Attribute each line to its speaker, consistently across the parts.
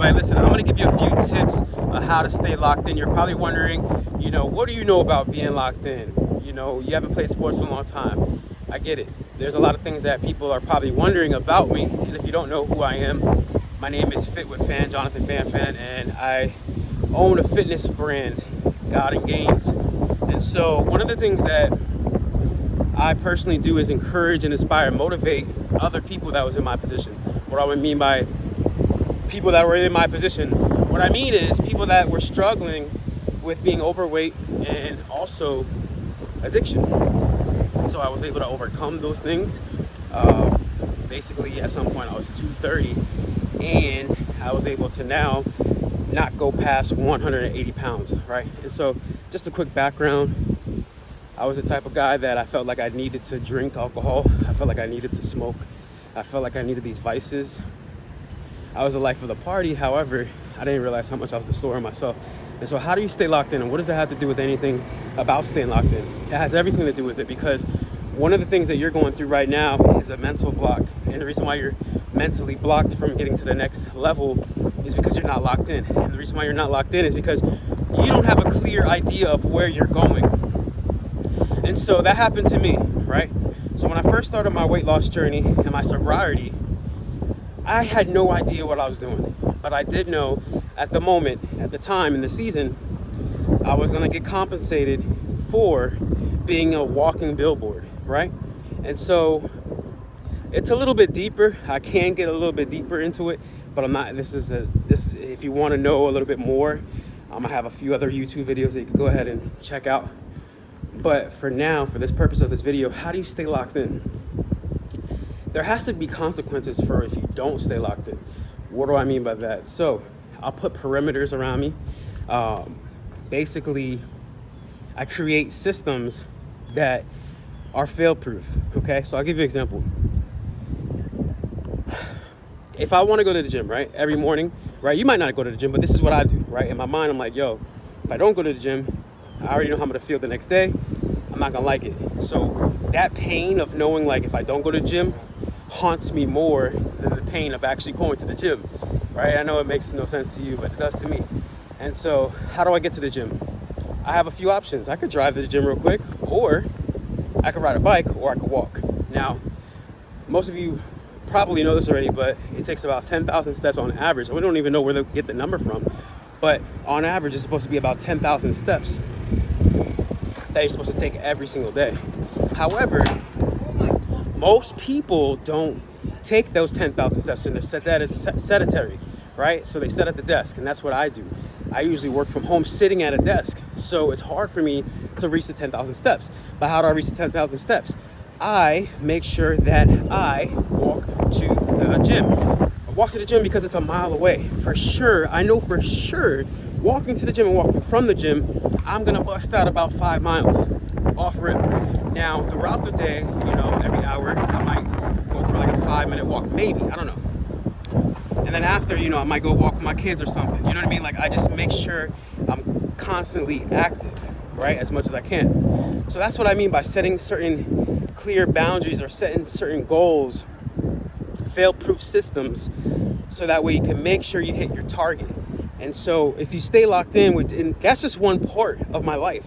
Speaker 1: everybody, listen, I'm going to give you a few tips on how to stay locked in. You're probably wondering, what do you know about being locked in? You haven't played sports for a long time. I get it. There's a lot of things that people are probably wondering about me. And if you don't know who I am, my name is Fit with Fan, Jonathan Fan, and I own a fitness brand, God and Gains. And so one of the things that I personally do is encourage and inspire and motivate other people that was in my position. What I would mean by people that were in my position, what I mean is people that were struggling with being overweight and also addiction. And so I was able to overcome those things. Basically, at some point I was 230, and I was able to now not go past 180 pounds, right? And so just a quick background. I was the type of guy that I felt like I needed to drink alcohol. I felt like I needed to smoke. I felt like I needed these vices. I was the life of the party. However, I didn't realize how much I was destroying myself. And so how do you stay locked in? And what does that have to do with anything about staying locked in? It has everything to do with it, because one of the things that you're going through right now is a mental block. And the reason why you're mentally blocked from getting to the next level is because you're not locked in. And the reason why you're not locked in is because you don't have a clear idea of where you're going. And so that happened to me, right? So when I first started my weight loss journey and my sobriety, I had no idea what I was doing. But I did know at the moment, at the time in the season, I was gonna get compensated for being a walking billboard, right? And so it's a little bit deeper. I can get a little bit deeper into it, but I'm not, this if you wanna know a little bit more, I'm gonna have a few other YouTube videos that you can go ahead and check out. But for now, for this purpose of this video, how do you stay locked in? There has to be consequences for if you don't stay locked in. What do I mean by that? So I'll put perimeters around me. Basically, I create systems that are fail-proof, okay? So I'll give you an example. If I want to go to the gym, right, every morning, right, you might not go to the gym, but this is what I do, right? In my mind, I'm like, yo, if I don't go to the gym, I already know how I'm gonna feel the next day. I'm not gonna like it. So that pain of knowing, like, if I don't go to the gym haunts me more than the pain of actually going to the gym, right? I know it makes no sense to you, but it does to me. And so how do I get to the gym? I have a few options. I could drive to the gym real quick, or I could ride a bike, or I could walk. Now, most of you probably know this already, but it takes about 10,000 steps on average. We don't even know where to get the number from, but on average, it's supposed to be about 10,000 steps that you're supposed to take every single day. However, most people don't take those 10,000 steps, and they're sedentary, right? So they sit at the desk, and that's what I do. I usually work from home sitting at a desk, so it's hard for me to reach the 10,000 steps. But how do I reach the 10,000 steps? I make sure that I walk to the gym. I walk to the gym because it's a mile away. For sure, I know for sure, walking to the gym and walking from the gym, I'm gonna bust out about 5 miles off rip. Now, throughout the day, every hour, I might go for like a 5-minute walk, maybe, I don't know. And then after, I might go walk with my kids or something. You know what I mean? Like, I just make sure I'm constantly active, right, as much as I can. So that's what I mean by setting certain clear boundaries or setting certain goals, fail-proof systems, so that way you can make sure you hit your target. And so if you stay locked in and that's just one part of my life,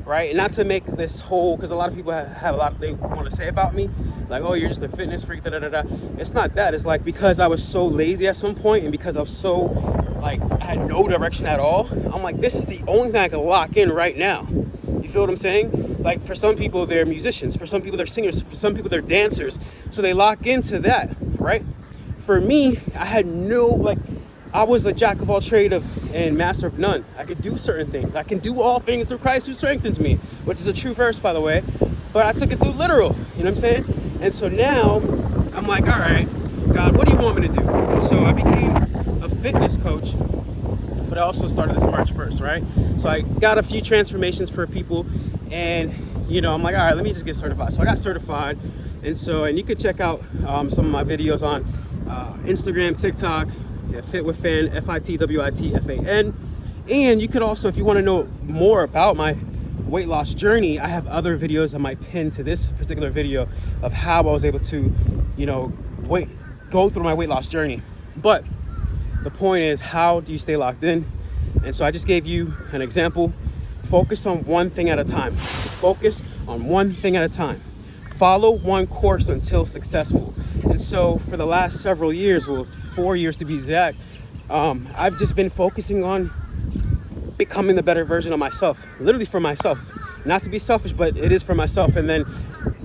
Speaker 1: right? And not to make this whole, because a lot of people have a lot they want to say about me, like, oh, you're just a fitness freak, da da da da. It's not that. It's like, because I was so lazy at some point, and because I was so, like, I had no direction at all, I'm like, this is the only thing I can lock in right now. You feel what I'm saying? Like, for some people, they're musicians. For some people, they're singers. For some people, they're dancers. So they lock into that, right? For me, I had I was a jack of all trades and master of none. I could do certain things. I can do all things through Christ who strengthens me, which is a true verse, by the way. But I took it through literal, you know what I'm saying? And so now I'm like, all right, God, what do you want me to do? And so I became a fitness coach, but I also started this merch first, right? So I got a few transformations for people, and I'm like, all right, let me just get certified. So I got certified, and you could check out some of my videos on Instagram, TikTok, Fit with Fan, FITWITFAN. And you could also, if you want to know more about my weight loss journey, I have other videos I might pin to this particular video of how I was able to, go through my weight loss journey. But The point is, how do you stay locked in? And so I just gave you an example. Focus on one thing at a time. Focus on one thing at a time. Follow one course until successful. And so for the last several years, well, 4 years to be exact, I've just been focusing on becoming the better version of myself, literally for myself. Not to be selfish, but it is for myself. And then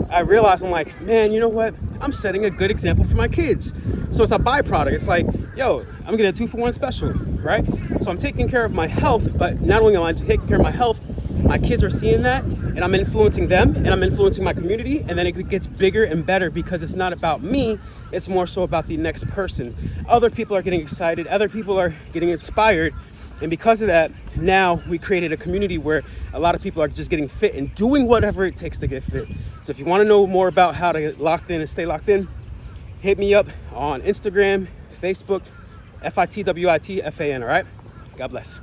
Speaker 1: I realized, I'm like, man, you know what? I'm setting a good example for my kids. So it's a byproduct. It's like, yo, I'm getting a 2-for-1 special, right? So I'm taking care of my health, but not only am I taking care of my health, my kids are seeing that, and I'm influencing them, and I'm influencing my community, and then it gets bigger and better because it's not about me, it's more so about the next person. Other people are getting excited, other people are getting inspired, and because of that, now we created a community where a lot of people are just getting fit and doing whatever it takes to get fit. So if you want to know more about how to get locked in and stay locked in, hit me up on Instagram, Facebook, FITWITFAN, all right? God bless.